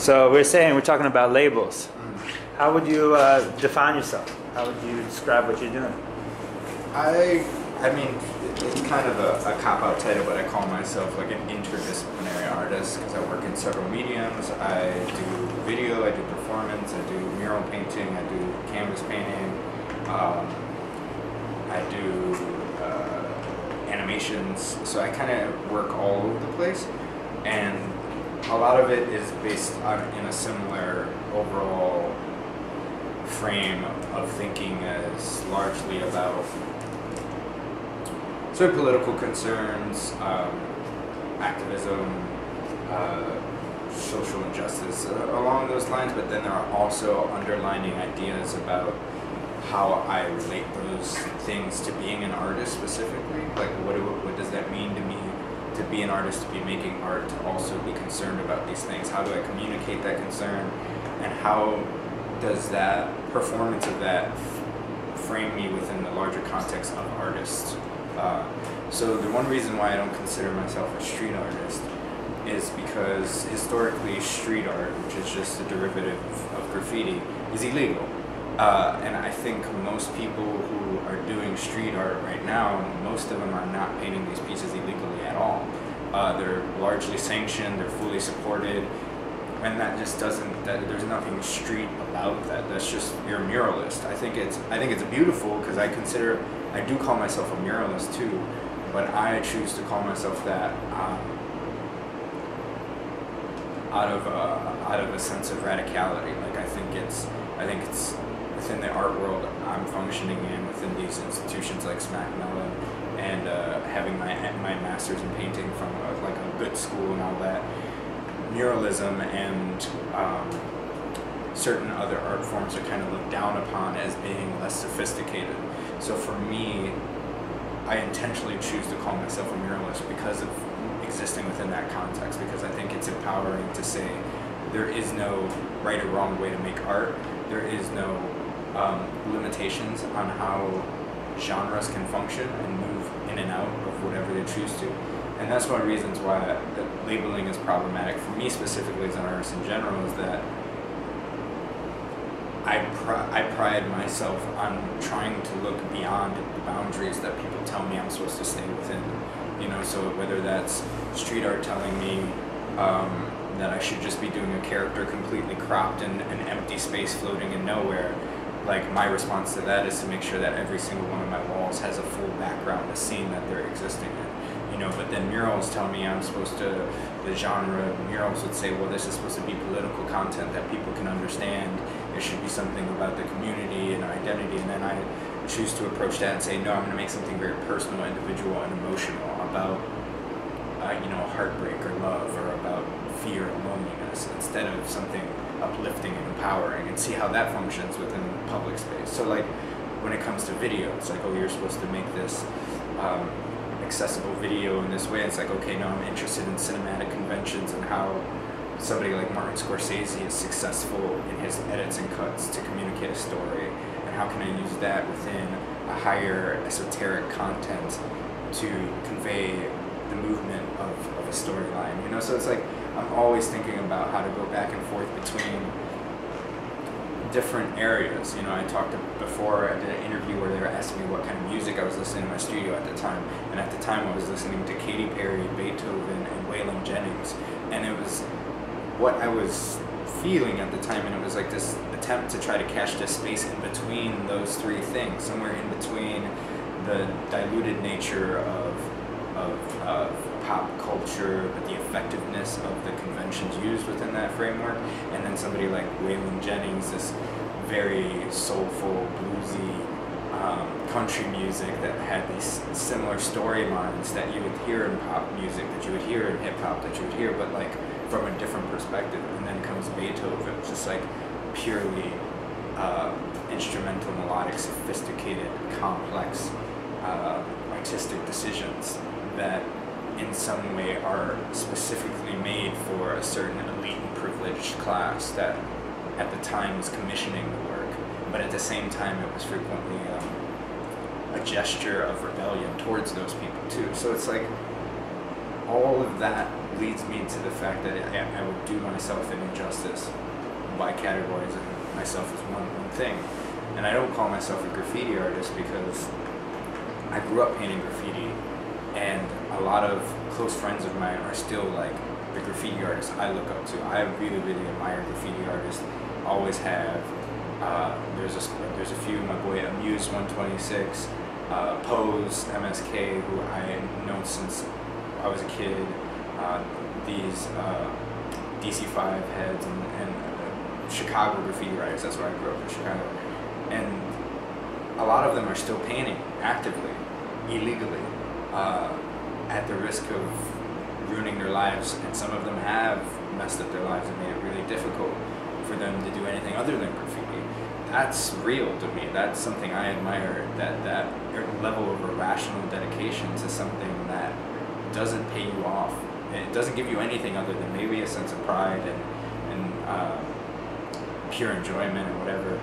So we're talking about labels. How would you define yourself? How would you describe what you're doing? I mean, it's kind of a cop-out title, but I call myself like an interdisciplinary artist because I work in several mediums. I do video, I do performance, I do mural painting, I do canvas painting, I do animations. So I kind of work all over the place, and a lot of it is based in a similar overall frame of thinking as largely about sort of political concerns, activism, social injustice, along those lines, but then there are also underlining ideas about how I relate those things to being an artist specifically. Like what does that mean to me to be an artist, to be making art, to also be concerned about these things? How do I communicate that concern, and how does that performance of that frame me within the larger context of artists? So the one reason why I don't consider myself a street artist is because historically street art, which is just a derivative of graffiti, is illegal. And I think most people who are doing street art right now, most of them are not painting these pieces illegally at all. They're largely sanctioned, they're fully supported, and that just doesn't, there's nothing street about that. That's just, you're a muralist. I think it's beautiful because I do call myself a muralist too, but I choose to call myself that out of a sense of radicality. Like I think it's within the art world I'm functioning in, within these institutions like Smack Mellon, and having my master's in painting from like a good school and all that. Muralism and certain other art forms are kind of looked down upon as being less sophisticated. So for me, I intentionally choose to call myself a muralist because of existing within that context, because I think it's empowering to say there is no right or wrong way to make art. There is no limitations on how genres can function and move in and out of whatever they choose to. And that's one of the reasons why that labeling is problematic for me specifically as an artist in general, is that I pride myself on trying to look beyond the boundaries that people tell me I'm supposed to stay within. You know, so whether that's street art telling me that I should just be doing a character completely cropped in an empty space floating in nowhere, like my response to that is to make sure that every single one of my walls has a full background, a scene that they're existing in. You know, but then murals tell me I'm supposed to, the genre, murals would say, well, this is supposed to be political content that people can understand. There should be something about the community and identity, and then I choose to approach that and say, no, I'm going to make something very personal, individual, and emotional about, you know, heartbreak or love, or about fear and loneliness, instead of something uplifting and empowering, and see how that functions within public space. So like when it comes to video, it's like, oh, you're supposed to make this accessible video in this way. It's like, okay, no, I'm interested in cinematic conventions and how somebody like Martin Scorsese is successful in his edits and cuts to communicate a story, and how can I use that within a higher esoteric content to convey the movement of a storyline, you know? So it's like I'm always thinking about how to go back and forth between different areas. You know, I talked before, I did an interview where they were asking me what kind of music I was listening to in my studio at the time, and at the time I was listening to Katy Perry, Beethoven, and Waylon Jennings, and it was what I was feeling at the time, and it was like this attempt to try to catch this space in between those three things, somewhere in between the diluted nature of pop culture, but the effectiveness of the conventions used within that framework, and then somebody like Waylon Jennings, this very soulful, bluesy country music that had these similar storylines that you would hear in pop music, that you would hear in hip hop, that you would hear, but like from a different perspective. And then comes Beethoven, just like purely instrumental, melodic, sophisticated, complex artistic decisions that in some way are specifically made for a certain elite and privileged class that at the time was commissioning the work, but at the same time it was frequently a gesture of rebellion towards those people too. So it's like all of that leads me to the fact that I would do myself an injustice by categorizing myself as one thing. And I don't call myself a graffiti artist because I grew up painting graffiti, and a lot of close friends of mine are still like the graffiti artists I look up to. I really, really admire graffiti artists. Always have. There's a few. My boy Amuse 126, Pose, MSK, who I known since I was a kid. These DC5 heads and Chicago graffiti writers. That's where I grew up in Chicago, and a lot of them are still painting actively, illegally, at the risk of ruining their lives, and some of them have messed up their lives and made it really difficult for them to do anything other than graffiti. That's real to me. That's something I admire, that level of irrational dedication to something that doesn't pay you off. It doesn't give you anything other than maybe a sense of pride and pure enjoyment and whatever.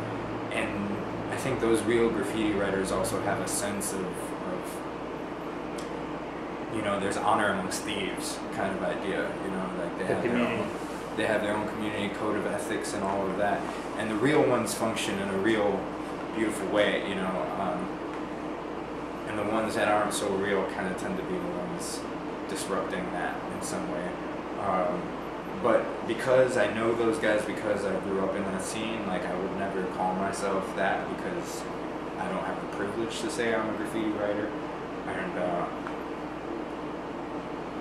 And I think those real graffiti writers also have a sense of you know, there's honor amongst thieves kind of idea, you know, like they have their own community code of ethics and all of that. And the real ones function in a real beautiful way, you know, and the ones that aren't so real kind of tend to be the ones disrupting that in some way. But because I know those guys, because I grew up in that scene, like I would never call myself that because I don't have the privilege to say I'm a graffiti writer. And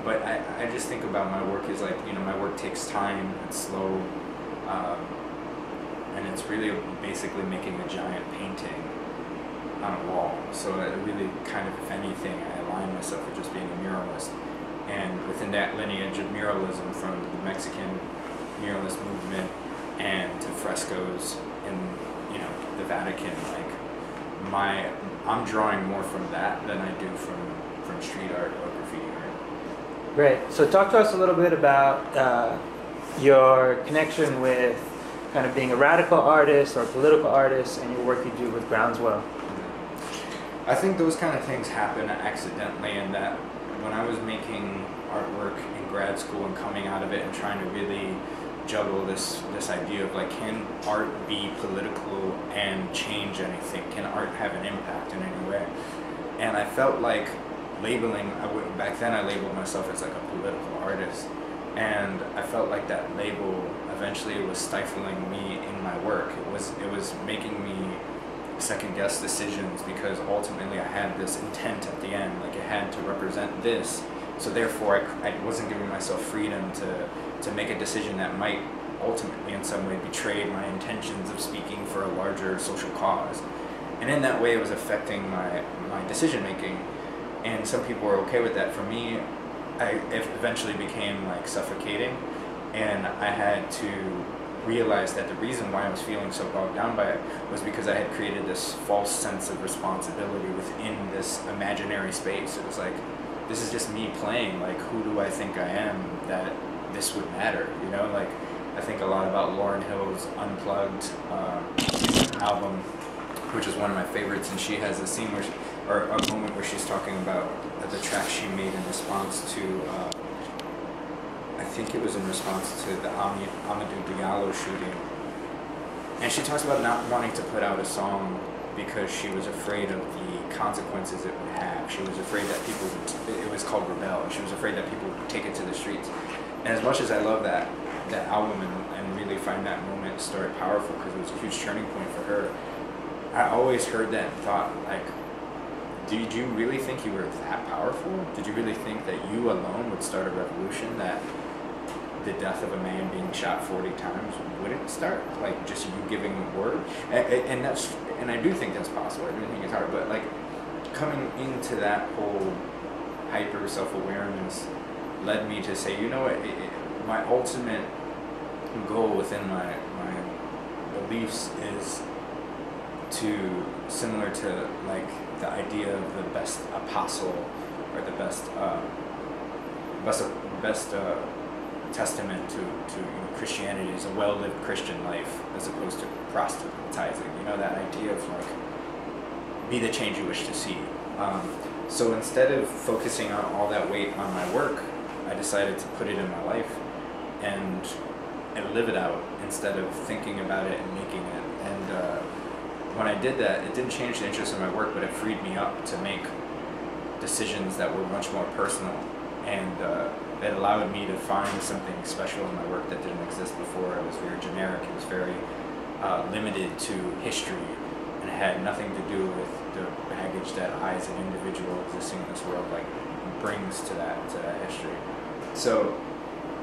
but I just think about my work as like, you know, my work takes time, it's slow, and it's really basically making a giant painting on a wall. So I really kind of, if anything, I align myself with just being a muralist. And within that lineage of muralism, from the Mexican muralist movement and to frescoes in, you know, the Vatican, like I'm drawing more from that than I do from street art or graffiti art. Great. So talk to us a little bit about your connection with kind of being a radical artist or political artist and your work you do with Groundswell. I think those kind of things happen accidentally, in that when I was making artwork in grad school and coming out of it and trying to really juggle this idea of like, can art be political and change anything? Can art have an impact in any way? And I felt like labeling, back then I labeled myself as like a political artist, and I felt like that label eventually was stifling me in my work. It was making me second guess decisions, because ultimately I had this intent at the end, like it had to represent this, so therefore I wasn't giving myself freedom to make a decision that might ultimately in some way betray my intentions of speaking for a larger social cause. And in that way it was affecting my decision making. And some people were okay with that. For me, it eventually became like suffocating, and I had to realize that the reason why I was feeling so bogged down by it was because I had created this false sense of responsibility within this imaginary space. It was like, this is just me playing, like who do I think I am that this would matter, you know? Like, I think a lot about Lauryn Hill's Unplugged album, which is one of my favorites, and she has a scene where or a moment where she's talking about the track she made in response to, I think it was in response to the Amadou Diallo shooting. And she talks about not wanting to put out a song because she was afraid of the consequences it would have. She was afraid that people would, it was called Rebel, and she was afraid that people would take it to the streets. And as much as I love that album and really find that moment story powerful, because it was a huge turning point for her, I always heard that and thought, like, did you really think you were that powerful? Did you really think that you alone would start a revolution, that the death of a man being shot 40 times wouldn't start? Like, just you giving word? And I do think that's possible. I do think it's hard, but like, coming into that whole hyper self-awareness led me to say, you know what, my ultimate goal within my beliefs is to, similar to like the idea of the best apostle or the best testament to you know, Christianity is a well-lived Christian life as opposed to proselytizing. You know, that idea of like, be the change you wish to see. So instead of focusing on all that weight on my work, I decided to put it in my life and live it out instead of thinking about it and making it. And when I did that, it didn't change the interest in my work, but it freed me up to make decisions that were much more personal, and it allowed me to find something special in my work that didn't exist before. It was very generic, it was very limited to history, and it had nothing to do with the baggage that I as an individual existing in this world like brings to that history. So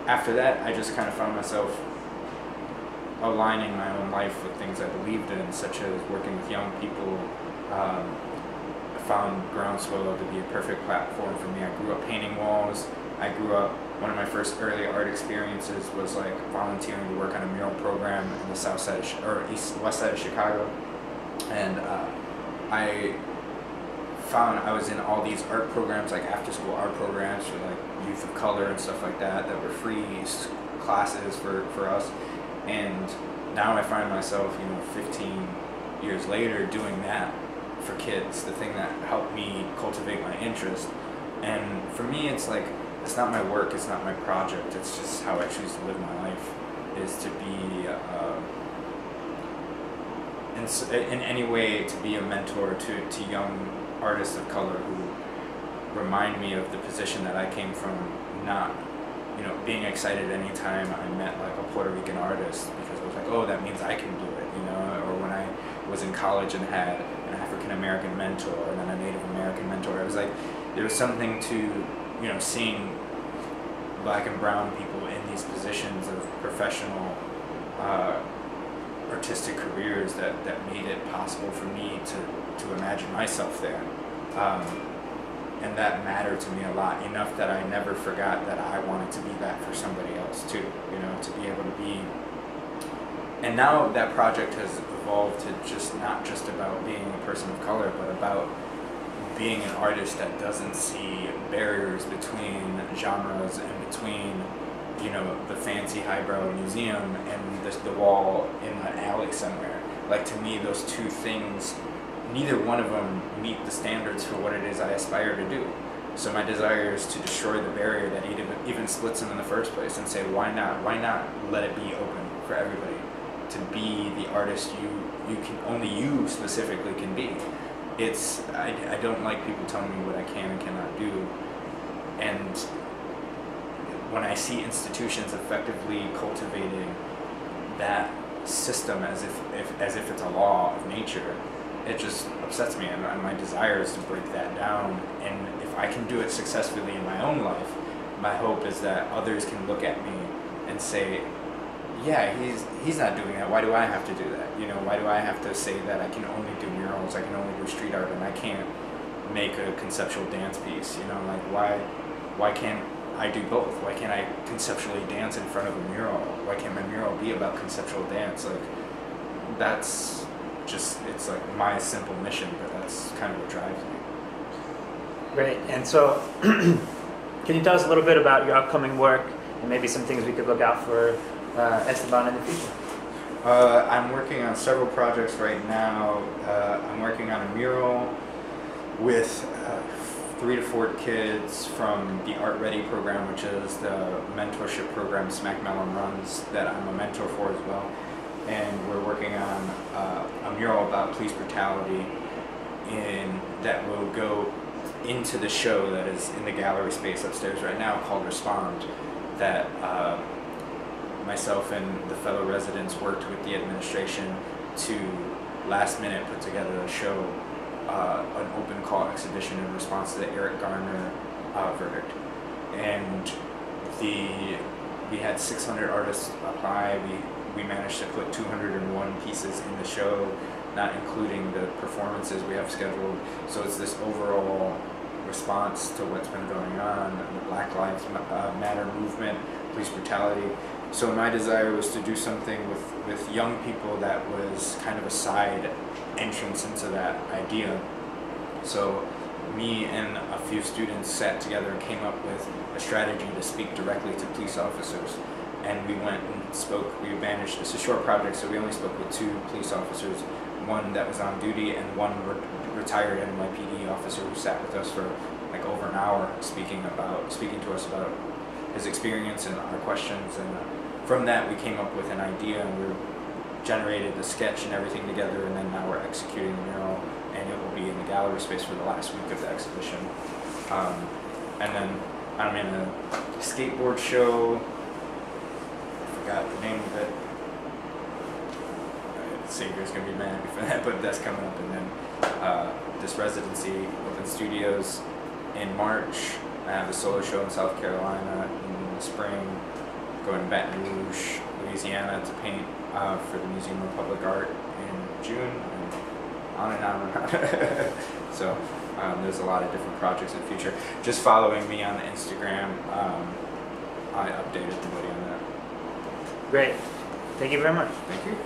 after that, I just kind of found myself aligning my own life with things I believed in, such as working with young people. I found Groundswell to be a perfect platform for me. I grew up painting walls. I grew up, one of my first early art experiences was like volunteering to work on a mural program in the west side of Chicago. And I found I was in all these art programs, like after school art programs for like youth of color and stuff like that were free classes for us. And now I find myself, 15 years later doing that for kids, the thing that helped me cultivate my interest. And for me, it's like, it's not my work, it's not my project, it's just how I choose to live my life, is to be, in any way, to be a mentor to young artists of color who remind me of the position that I came from, not being excited anytime I met like a Puerto Rican artist, because I was like, oh, that means I can do it, or when I was in college and had an African American mentor and then a Native American mentor. It was like, there was something to, seeing black and brown people in these positions of professional artistic careers that made it possible for me to imagine myself there. And that mattered to me a lot, enough that I never forgot that I wanted to be that for somebody else too, to be able to be. And now that project has evolved to not just about being a person of color, but about being an artist that doesn't see barriers between genres and between, the fancy highbrow museum and the wall in an alley somewhere. Like, to me, those two things, neither one of them meet the standards for what it is I aspire to do. So my desire is to destroy the barrier that even splits them in the first place, and say, why not let it be open for everybody to be the artist you can, only you specifically can be. I don't like people telling me what I can and cannot do. And when I see institutions effectively cultivating that system as if it's a law of nature, it just upsets me, and my desire is to break that down. And if I can do it successfully in my own life, my hope is that others can look at me and say, yeah, he's not doing that, why do I have to do that? Why do I have to say that I can only do murals, I can only do street art, and I can't make a conceptual dance piece? Like, why can't I do both? Why can't I conceptually dance in front of a mural? Why can't my mural be about conceptual dance? Like, that's just, it's like my simple mission, but that's kind of what drives me. Great. And so, can you tell us a little bit about your upcoming work and maybe some things we could look out for Esteban in the future? I'm working on several projects right now. I'm working on a mural with 3 to 4 kids from the Art Ready program, which is the mentorship program Smack Mellon runs, that I'm a mentor for as well. And we're working on a mural about police brutality that will go into the show that is in the gallery space upstairs right now, called Respond, that myself and the fellow residents worked with the administration to last minute put together a show, an open call exhibition in response to the Eric Garner verdict. And we had 600 artists apply. We managed to put 201 pieces in the show, not including the performances we have scheduled. So it's this overall response to what's been going on, the Black Lives Matter movement, police brutality. So my desire was to do something with young people that was kind of a side entrance into that idea. So me and a few students sat together and came up with a strategy to speak directly to police officers. And we went and spoke, it's a short project, so we only spoke with 2 police officers, one that was on duty and one retired NYPD officer who sat with us for like over an hour speaking to us about his experience and our questions, and from that we came up with an idea, and we generated the sketch and everything together, and then now we're executing the mural, and it will be in the gallery space for the last week of the exhibition. And then I'm in a skateboard show. I forgot the name of it. Sager's gonna be mad at me for that, but that's coming up. And then this residency open studios in March. I have a solo show in South Carolina in the spring. Going to Baton Rouge, Louisiana to paint for the Museum of Public Art in June, and on and on and on. So there's a lot of different projects in the future. Just following me on Instagram, I update everybody on that. Great. Thank you very much. Thank you.